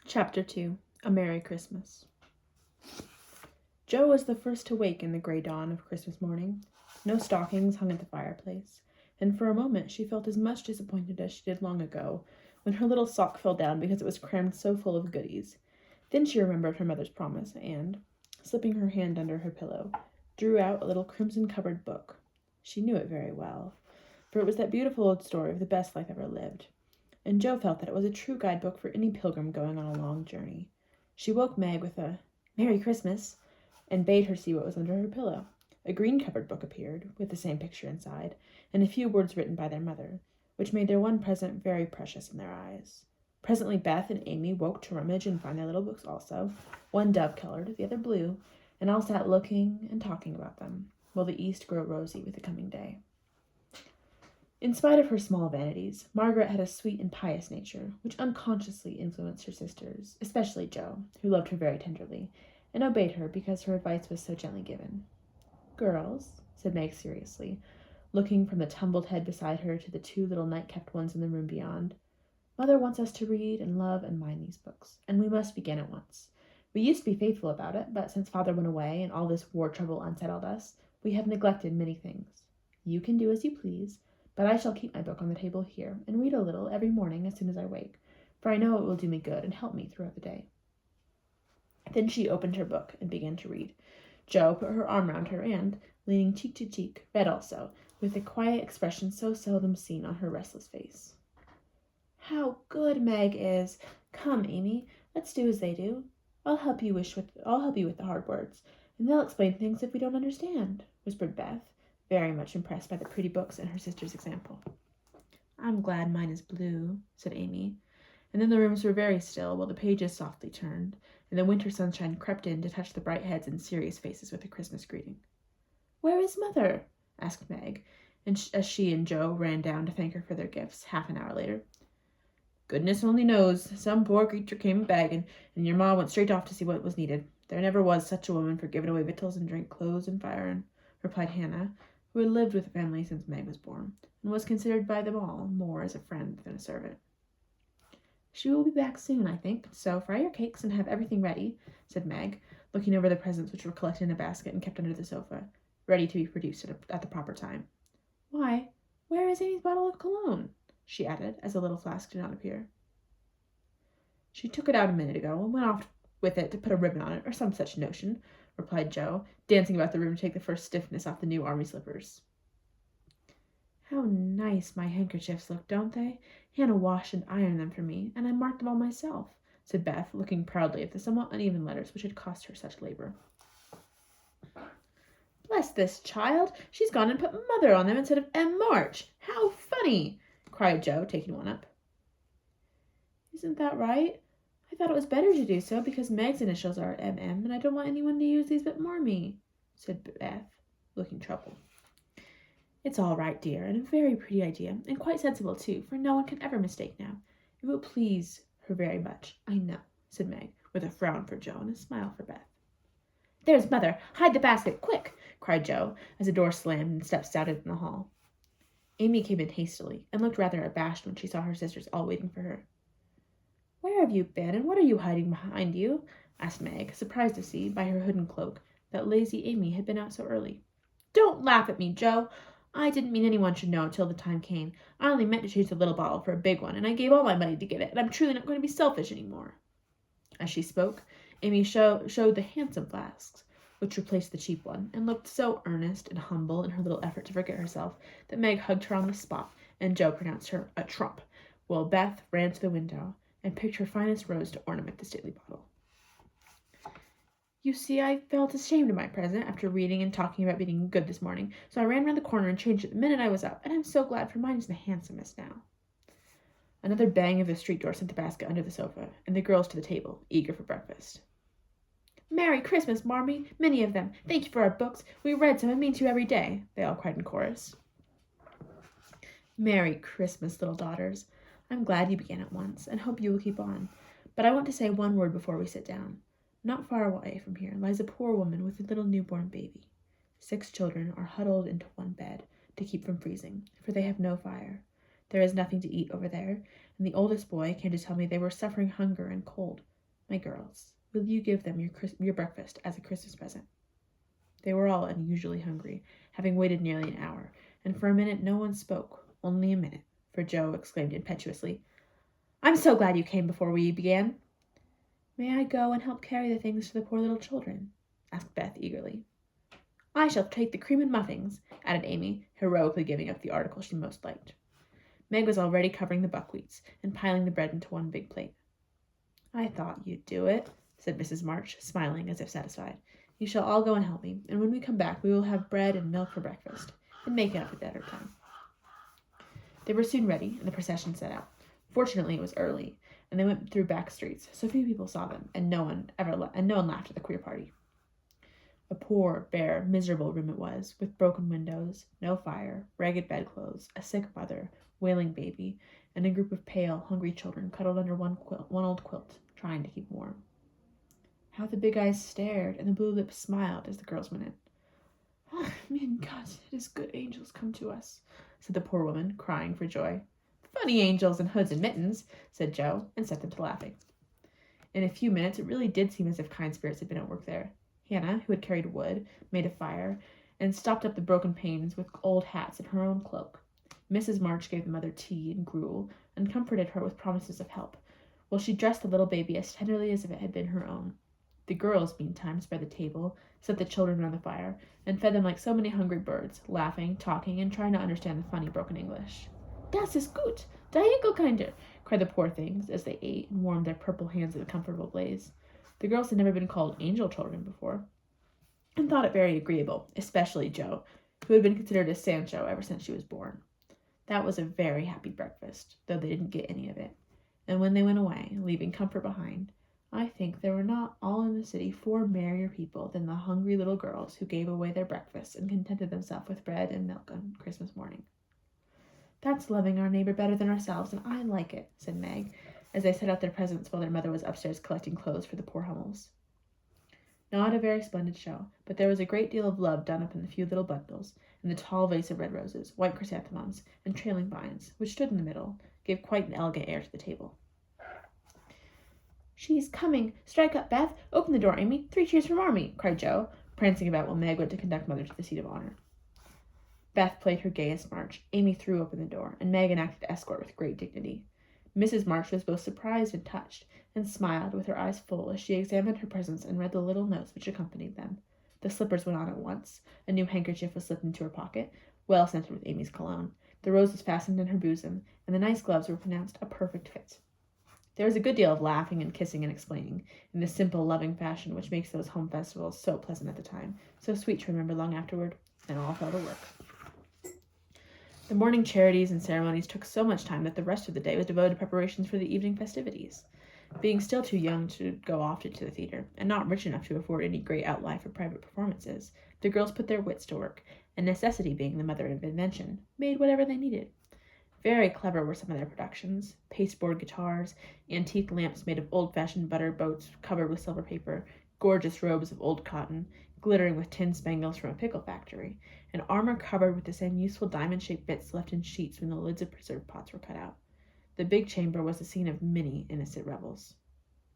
Chapter 2 A Merry Christmas. Jo was the first to wake in the gray dawn of Christmas morning. No stockings hung at the fireplace, and for a moment she felt as much disappointed as she did long ago, when her little sock fell down because it was crammed so full of goodies. Then she remembered her mother's promise, and, slipping her hand under her pillow, drew out a little crimson-covered book. She knew it very well, for it was that beautiful old story of the best life ever lived, and Jo felt that it was a true guidebook for any pilgrim going on a long journey. She woke Meg with a "Merry Christmas," and bade her see what was under her pillow. A green-covered book appeared, with the same picture inside, and a few words written by their mother, which made their one present very precious in their eyes. Presently Beth and Amy woke to rummage and find their little books also, one dove-colored, the other blue, and all sat looking and talking about them, while the east grew rosy with the coming day. In spite of her small vanities, Margaret had a sweet and pious nature, which unconsciously influenced her sisters, especially Jo, who loved her very tenderly, and obeyed her because her advice was so gently given. "Girls," said Meg seriously, looking from the tumbled head beside her to the two little night-kept ones in the room beyond, "Mother wants us to read and love and mind these books, and we must begin at once. We used to be faithful about it, but since Father went away and all this war trouble unsettled us, we have neglected many things. You can do as you please, but I shall keep my book on the table here and read a little every morning as soon as I wake, for I know it will do me good and help me throughout the day." Then she opened her book and began to read. Jo put her arm round her and, leaning cheek to cheek, read also, with the quiet expression so seldom seen on her restless face. "How good Meg is! Come, Amy, let's do as they do. I'll help you with the hard words, and they'll explain things if we don't understand," whispered Beth, very much impressed by the pretty books and her sister's example. "I'm glad mine is blue," said Amy, and then the rooms were very still while the pages softly turned, and the winter sunshine crept in to touch the bright heads and serious faces with a Christmas greeting. "Where is Mother?" asked Meg, as she and Jo ran down to thank her for their gifts, half an hour later. "Goodness only knows. Some poor creature came a-begging, and your ma went straight off to see what was needed. There never was such a woman for giving away victuals and drink, clothes and firing," replied Hannah, who had lived with the family since Meg was born, and was considered by them all more as a friend than a servant. "She will be back soon, I think, so fry your cakes and have everything ready," said Meg, looking over the presents which were collected in a basket and kept under the sofa, ready to be produced at the proper time. "Why, where is Amy's bottle of cologne?" she added, as the little flask did not appear. "She took it out a minute ago, and went off with it to put a ribbon on it, or some such notion," replied Jo, dancing about the room to take the first stiffness off the new army slippers. "How nice my handkerchiefs look, don't they? Hannah washed and ironed them for me, and I marked them all myself," said Beth, looking proudly at the somewhat uneven letters which had cost her such labor. "Bless this child! She's gone and put Mother on them instead of M. March. How funny!" cried Jo, taking one up. "Isn't that right? I thought it was better to do so because Meg's initials are M.M., and I don't want anyone to use these but Marmee," said Beth, looking troubled. "It's all right, dear, and a very pretty idea, and quite sensible, too, for no one can ever mistake now. It will please her very much, I know," said Meg, with a frown for Jo and a smile for Beth. "There's Mother! Hide the basket, quick!" cried Jo, as the door slammed and steps sounded in the hall. Amy came in hastily, and looked rather abashed when she saw her sisters all waiting for her. "Where have you been, and what are you hiding behind you?" asked Meg, surprised to see, by her hood and cloak, that lazy Amy had been out so early. "Don't laugh at me, Jo! I didn't mean anyone should know till the time came. I only meant to change the little bottle for a big one, and I gave all my money to get it, and I'm truly not going to be selfish any more." As she spoke, Amy showed the handsome flasks, which replaced the cheap one, and looked so earnest and humble in her little effort to forget herself that Meg hugged her on the spot, and Jo pronounced her a trump, while Beth ran to the window and picked her finest rose to ornament the stately bottle. "You see, I felt ashamed of my present after reading and talking about being good this morning, so I ran round the corner and changed it the minute I was up, and I'm so glad, for mine is the handsomest now." Another bang of the street door sent the basket under the sofa, and the girls to the table, eager for breakfast. "Merry Christmas, Marmee! Many of them! Thank you for our books. We read some and mean to every day," they all cried in chorus. "Merry Christmas, little daughters! I'm glad you began at once, and hope you will keep on. But I want to say one word before we sit down. Not far away from here lies a poor woman with a little newborn baby. 6 children are huddled into one bed to keep from freezing, for they have no fire. There is nothing to eat over there, and the oldest boy came to tell me they were suffering hunger and cold, My girls, will you give them your breakfast as a Christmas present?" They were all unusually hungry, having waited nearly an hour, and for a minute no one spoke. Only a minute, for Joe exclaimed impetuously, "I'm so glad you came before we began." "May I go and help carry the things to the poor little children?" asked Beth eagerly. "I shall take the cream and muffins," added Amy, heroically giving up the article she most liked. Meg was already covering the buckwheats and piling the bread into one big plate. "I thought you'd do it," said Mrs. March, smiling as if satisfied. "You shall all go and help me, and when we come back we will have bread and milk for breakfast, and make it up at dinner time." They were soon ready, and the procession set out. Fortunately, it was early, and they went through back streets, so few people saw them, and no one laughed at the queer party. A poor, bare, miserable room it was, with broken windows, no fire, ragged bedclothes, a sick mother, wailing baby, and a group of pale, hungry children cuddled under one old quilt, trying to keep warm. How the big eyes stared, and the blue lips smiled as the girls went in. "Oh, mein Gott, it is good angels come to us," said the poor woman, crying for joy. "Funny angels in hoods and mittens," said Joe, and set them to laughing. In a few minutes it really did seem as if kind spirits had been at work there. Hannah, who had carried wood, made a fire, and stopped up the broken panes with old hats and her own cloak. Mrs. March gave the mother tea and gruel, and comforted her with promises of help, while she dressed the little baby as tenderly as if it had been her own. The girls, meantime, spread the table, set the children around the fire, and fed them like so many hungry birds, laughing, talking, and trying to understand the funny broken English. "Das ist gut! Danke, Kinder!" cried the poor things, as they ate and warmed their purple hands at the comfortable blaze. The girls had never been called angel children before, and thought it very agreeable, especially Joe, who had been considered a Sancho ever since she was born. That was a very happy breakfast, though they didn't get any of it. And when they went away, leaving comfort behind, I think there were not all in the city 4 merrier people than the hungry little girls who gave away their breakfasts and contented themselves with bread and milk on Christmas morning. "That's loving our neighbor better than ourselves, and I like it," said Meg, as they set out their presents while their mother was upstairs collecting clothes for the poor Hummels. Not a very splendid show, but there was a great deal of love done up in the few little bundles, and the tall vase of red roses, white chrysanthemums, and trailing vines, which stood in the middle, gave quite an elegant air to the table. "She's coming! Strike up, Beth! Open the door, Amy! 3 cheers for Marmee!" cried Joe, prancing about while Meg went to conduct Mother to the seat of honor. Beth played her gayest march, Amy threw open the door, and Meg enacted escort with great dignity. Mrs. March was both surprised and touched, and smiled with her eyes full as she examined her presents and read the little notes which accompanied them. The slippers went on at once, a new handkerchief was slipped into her pocket, well scented with Amy's cologne, the rose was fastened in her bosom, and the nice gloves were pronounced a perfect fit. There was a good deal of laughing and kissing and explaining, in the simple, loving fashion which makes those home festivals so pleasant at the time, so sweet to remember long afterward, and all fell to work. The morning charities and ceremonies took so much time that the rest of the day was devoted to preparations for the evening festivities. Being still too young to go often to the theater, and not rich enough to afford any great outlay for private performances, the girls put their wits to work, and necessity being the mother of invention, made whatever they needed. Very clever were some of their productions: pasteboard guitars, antique lamps made of old-fashioned butter boats covered with silver paper, gorgeous robes of old cotton, glittering with tin spangles from a pickle factory, and armor covered with the same useful diamond-shaped bits left in sheets when the lids of preserve pots were cut out. The big chamber was the scene of many innocent revels.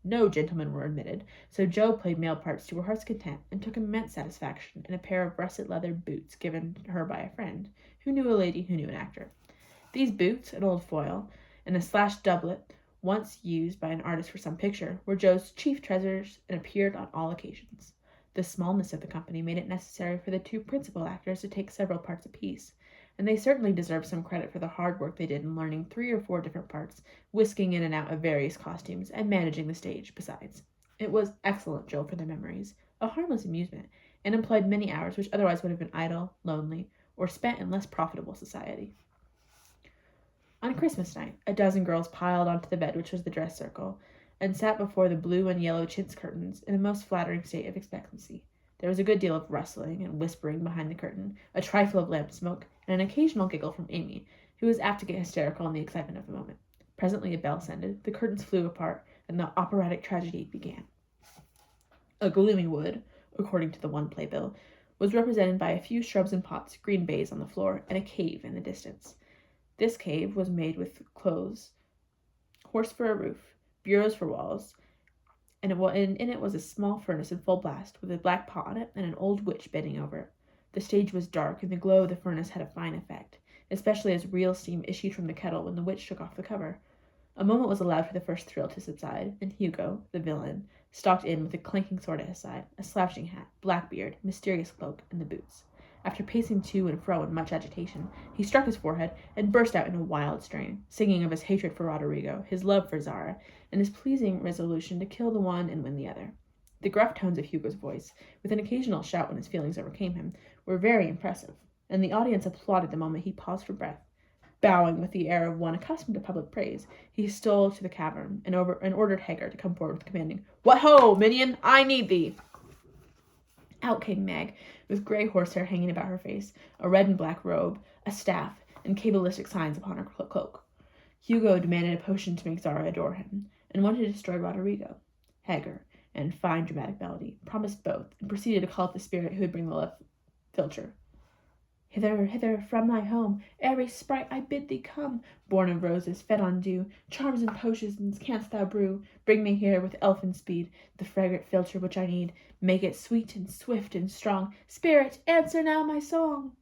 No gentlemen were admitted, so Joe played male parts to her heart's content, and took immense satisfaction in a pair of russet leather boots given her by a friend, who knew a lady who knew an actor. These boots, an old foil, and a slashed doublet, once used by an artist for some picture, were Joe's chief treasures and appeared on all occasions. The smallness of the company made it necessary for the 2 principal actors to take several parts apiece, and they certainly deserved some credit for the hard work they did in learning 3 or 4 different parts, whisking in and out of various costumes, and managing the stage besides. It was excellent drill for their memories, a harmless amusement, and employed many hours which otherwise would have been idle, lonely, or spent in less profitable society. On Christmas night, a dozen girls piled onto the bed which was the dress circle, and sat before the blue and yellow chintz curtains in a most flattering state of expectancy. There was a good deal of rustling and whispering behind the curtain, a trifle of lamp smoke, and an occasional giggle from Amy, who was apt to get hysterical in the excitement of the moment. Presently a bell sounded, the curtains flew apart, and the operatic tragedy began. A gloomy wood, according to the one playbill, was represented by a few shrubs and pots, green baize on the floor, and a cave in the distance. This cave was made with clothes, horse for a roof, bureaus for walls, and in it was a small furnace in full blast, with a black pot on it and an old witch bending over it. The stage was dark, and the glow of the furnace had a fine effect, especially as real steam issued from the kettle when the witch took off the cover. A moment was allowed for the first thrill to subside, and Hugo, the villain, stalked in with a clanking sword at his side, a slouching hat, black beard, mysterious cloak, and the boots. After pacing to and fro in much agitation, he struck his forehead and burst out in a wild strain, singing of his hatred for Roderigo, his love for Zara, and his pleasing resolution to kill the one and win the other. The gruff tones of Hugo's voice, with an occasional shout when his feelings overcame him, were very impressive, and the audience applauded the moment he paused for breath. Bowing with the air of one accustomed to public praise, he stole to the cavern and ordered Hagar to come forward, commanding, "What ho, minion! I need thee!" Out came Meg, with gray horsehair hanging about her face, a red and black robe, a staff, and cabalistic signs upon her cloak. Hugo demanded a potion to make Zara adore him, and wanted to destroy Roderigo. Hagar, in fine dramatic melody, promised both, and proceeded to call up the spirit who would bring the love philtre. "Hither, hither, from thy home, airy sprite, I bid thee come, born of roses, fed on dew, charms and potions canst thou brew, bring me here with elfin speed, the fragrant philtre which I need, make it sweet and swift and strong, spirit, answer now my song."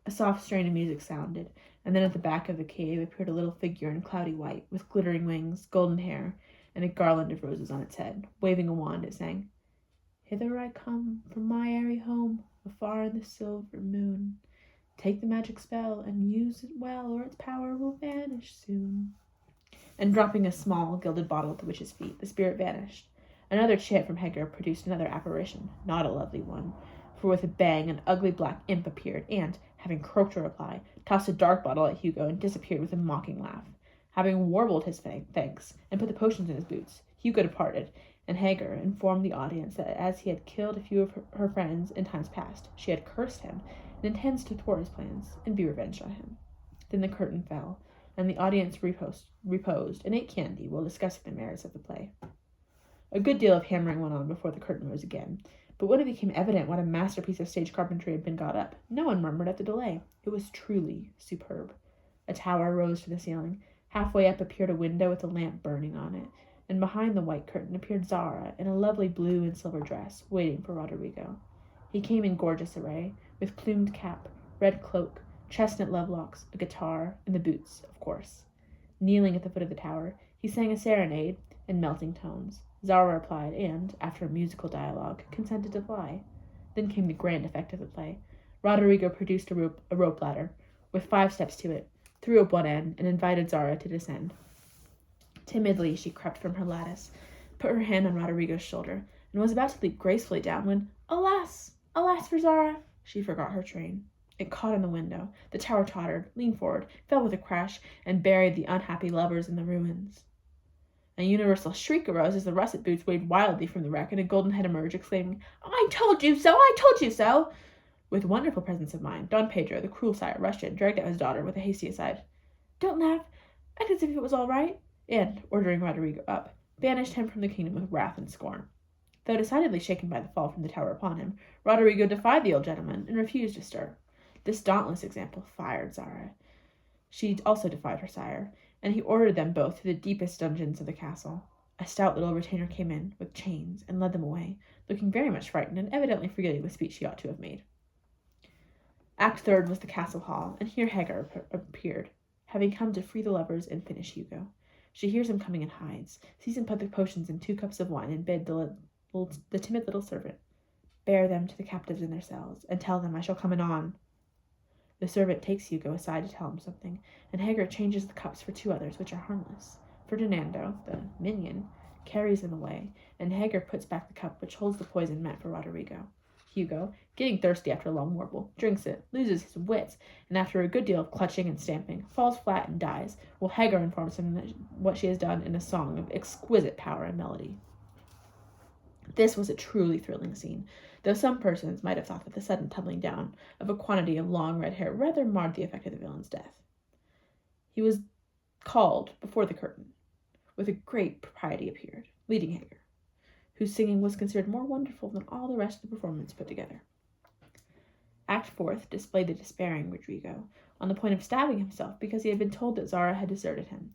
A soft strain of music sounded, and then at the back of the cave appeared a little figure in cloudy white, with glittering wings, golden hair, and a garland of roses on its head. Waving a wand, it sang, "Hither I come from my airy home, afar in the silver moon. Take the magic spell and use it well, or its power will vanish soon." And dropping a small gilded bottle at the witch's feet, the spirit vanished. Another chant from Hagar produced another apparition, not a lovely one, for with a bang an ugly black imp appeared, and, having croaked a reply, tossed a dark bottle at Hugo and disappeared with a mocking laugh. Having warbled his thanks and put the potions in his boots, Hugo departed, and Hagar informed the audience that as he had killed a few of her friends in times past, she had cursed him and intends to thwart his plans and be revenged on him. Then the curtain fell, and the audience reposed and ate candy while discussing the merits of the play. A good deal of hammering went on before the curtain rose again, but when it became evident what a masterpiece of stage carpentry had been got up, no one murmured at the delay. It was truly superb. A tower rose to the ceiling. Halfway up appeared a window with a lamp burning on it, and behind the white curtain appeared Zara in a lovely blue and silver dress, waiting for Roderigo. He came in gorgeous array, with plumed cap, red cloak, chestnut lovelocks, a guitar, and the boots, of course. Kneeling at the foot of the tower, he sang a serenade in melting tones. Zara replied, and, after a musical dialogue, consented to fly. Then came the grand effect of the play. Roderigo produced a rope ladder, with 5 steps to it, threw up one end, and invited Zara to descend. Timidly she crept from her lattice, put her hand on Roderigo's shoulder, and was about to leap gracefully down when, alas, alas for Zara! She forgot her train. It caught in the window. The tower tottered, leaned forward, fell with a crash, and buried the unhappy lovers in the ruins. A universal shriek arose as the russet boots waved wildly from the wreck, and a golden head emerged, exclaiming, "I told you so! I told you so!" With wonderful presence of mind, Don Pedro, the cruel sire, rushed in, dragged out his daughter with a hasty aside. "Don't laugh. Act as if it was all right," and, ordering Roderigo up, banished him from the kingdom with wrath and scorn. Though decidedly shaken by the fall from the tower upon him, Roderigo defied the old gentleman and refused to stir. This dauntless example fired Zara. She also defied her sire, and he ordered them both to the deepest dungeons of the castle. A stout little retainer came in, with chains, and led them away, looking very much frightened and evidently forgetting the speech she ought to have made. Act third was the castle hall, and here Hagar appeared, having come to free the lovers and finish Hugo. She hears him coming and hides, sees him put the potions in 2 cups of wine, and bid the timid little servant, "Bear them to the captives in their cells, and tell them I shall come anon." The servant takes Hugo aside to tell him something, and Hagar changes the cups for 2 others, which are harmless. Ferdinando, the minion, carries them away, and Hagar puts back the cup which holds the poison meant for Roderigo. Hugo, getting thirsty after a long warble, drinks it, loses his wits, and after a good deal of clutching and stamping, falls flat and dies, while Hagar informs him that what she has done in a song of exquisite power and melody. This was a truly thrilling scene, though some persons might have thought that the sudden tumbling down of a quantity of long red hair rather marred the effect of the villain's death. He was called before the curtain, with a great propriety appeared, leading Hagar, whose singing was considered more wonderful than all the rest of the performance put together. Act fourth displayed the despairing Rodrigo, on the point of stabbing himself because he had been told that Zara had deserted him.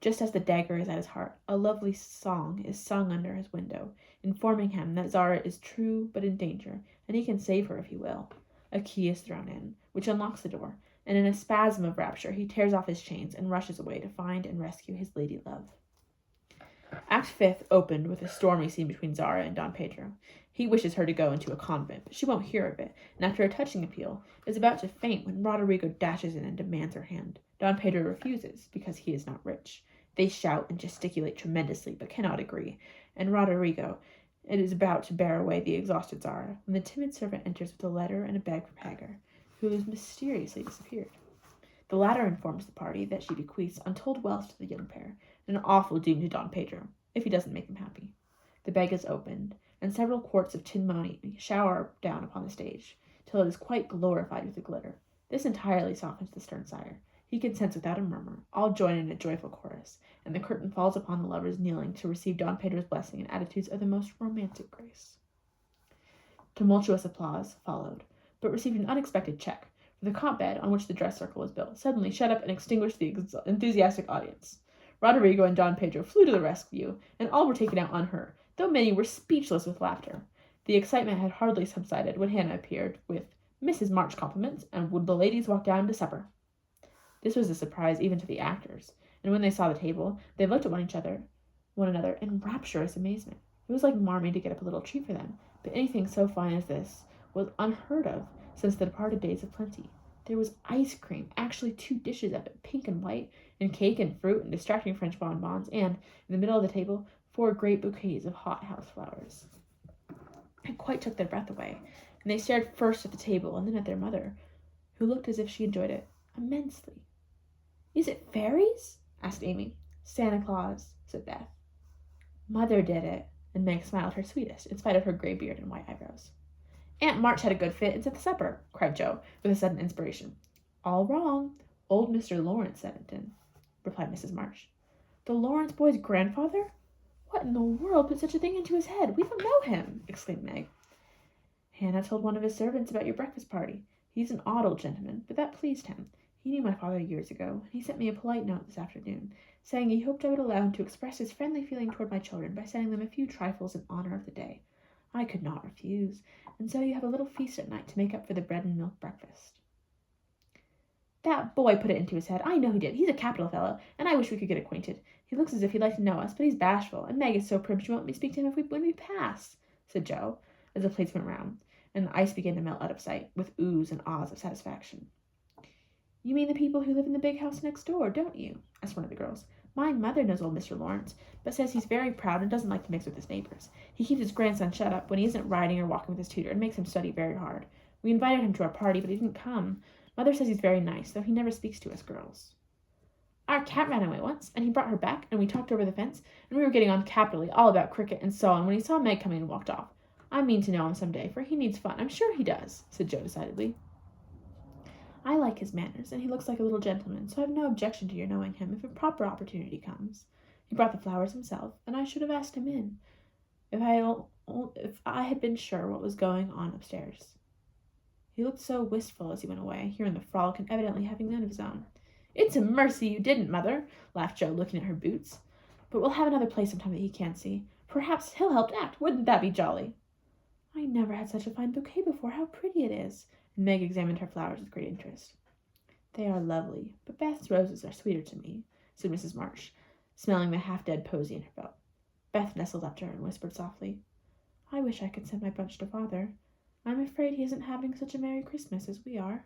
Just as the dagger is at his heart, a lovely song is sung under his window, informing him that Zara is true but in danger, and he can save her if he will. A key is thrown in, which unlocks the door, and in a spasm of rapture he tears off his chains and rushes away to find and rescue his lady love. Act 5 opened with a stormy scene between Zara and Don Pedro. He wishes her to go into a convent, but she won't hear of it, and after a touching appeal, is about to faint when Roderigo dashes in and demands her hand. Don Pedro refuses, because he is not rich. They shout and gesticulate tremendously, but cannot agree, and Roderigo is about to bear away the exhausted Zara, when the timid servant enters with a letter and a bag from Hagar, who has mysteriously disappeared. The latter informs the party that she bequeaths untold wealth to the young pair, and an awful doom to Don Pedro, if he doesn't make them happy. The bag is opened, and several quarts of tin money shower down upon the stage, till it is quite glorified with the glitter. This entirely softens the stern sire. He consents without a murmur. All join in a joyful chorus, and the curtain falls upon the lovers kneeling to receive Don Pedro's blessing in attitudes of the most romantic grace. Tumultuous applause followed, but received an unexpected check, for the cot bed on which the dress circle was built suddenly shut up and extinguished the enthusiastic audience. Roderigo and Don Pedro flew to the rescue, and all were taken out unhurt, though many were speechless with laughter. The excitement had hardly subsided when Hannah appeared with Mrs. March compliments, and would the ladies walk down to supper. This was a surprise even to the actors, and when they saw the table, they looked at one another in rapturous amazement. It was like Marmee to get up a little treat for them, but anything so fine as this was unheard of since the departed days of plenty. There was ice cream, actually 2 dishes of it, pink and white, and cake and fruit and distracting French bonbons, and, in the middle of the table, 4 great bouquets of hot house flowers. It quite took their breath away, and they stared first at the table and then at their mother, who looked as if she enjoyed it immensely. "Is it fairies?" asked Amy. "Santa Claus," said Beth. "Mother did it," and Meg smiled her sweetest, in spite of her gray beard and white eyebrows. "Aunt March had a good fit and set the supper," cried Joe, with a sudden inspiration. "All wrong. Old Mr. Lawrence set it in," replied Mrs. March. "The Lawrence boy's grandfather? What in the world put such a thing into his head? We don't know him," exclaimed Meg. "Hannah told one of his servants about your breakfast party. He's an odd old gentleman, but that pleased him. He knew my father years ago, and he sent me a polite note this afternoon, saying he hoped I would allow him to express his friendly feeling toward my children by sending them a few trifles in honor of the day. I could not refuse, and so you have a little feast at night to make up for the bread and milk breakfast." "That boy put it into his head. I know he did. He's a capital fellow, and I wish we could get acquainted. He looks as if he'd like to know us, but he's bashful, and Meg is so prim she won't let me speak to him when we pass," said Joe, as the plates went round, and the ice began to melt out of sight, with oohs and ahs of satisfaction. "You mean the people who live in the big house next door, don't you?" asked one of the girls. "My mother knows old Mr. Lawrence, but says he's very proud and doesn't like to mix with his neighbors. He keeps his grandson shut up when he isn't riding or walking with his tutor, and makes him study very hard. We invited him to our party, but he didn't come. Mother says he's very nice, though he never speaks to us girls. Our cat ran away once, and he brought her back, and we talked over the fence, and we were getting on capitally, all about cricket and so on, when he saw Meg coming and walked off. I mean to know him some day, for he needs fun. I'm sure he does," said Joe decidedly. "I like his manners, and he looks like a little gentleman, so I have no objection to your knowing him if a proper opportunity comes. He brought the flowers himself, and I should have asked him in, if I had been sure what was going on upstairs. He looked so wistful as he went away, hearing the frolic and evidently having none of his own." "It's a mercy you didn't, Mother," laughed Joe, looking at her boots. "But we'll have another play sometime that he can't see. Perhaps he'll help act. Wouldn't that be jolly?" "I never had such a fine bouquet before. How pretty it is!" And Meg examined her flowers with great interest. "They are lovely, but Beth's roses are sweeter to me," said Mrs. March, smelling the half-dead posy in her belt. Beth nestled up to her and whispered softly, "I wish I could send my bunch to Father. I'm afraid he isn't having such a Merry Christmas as we are."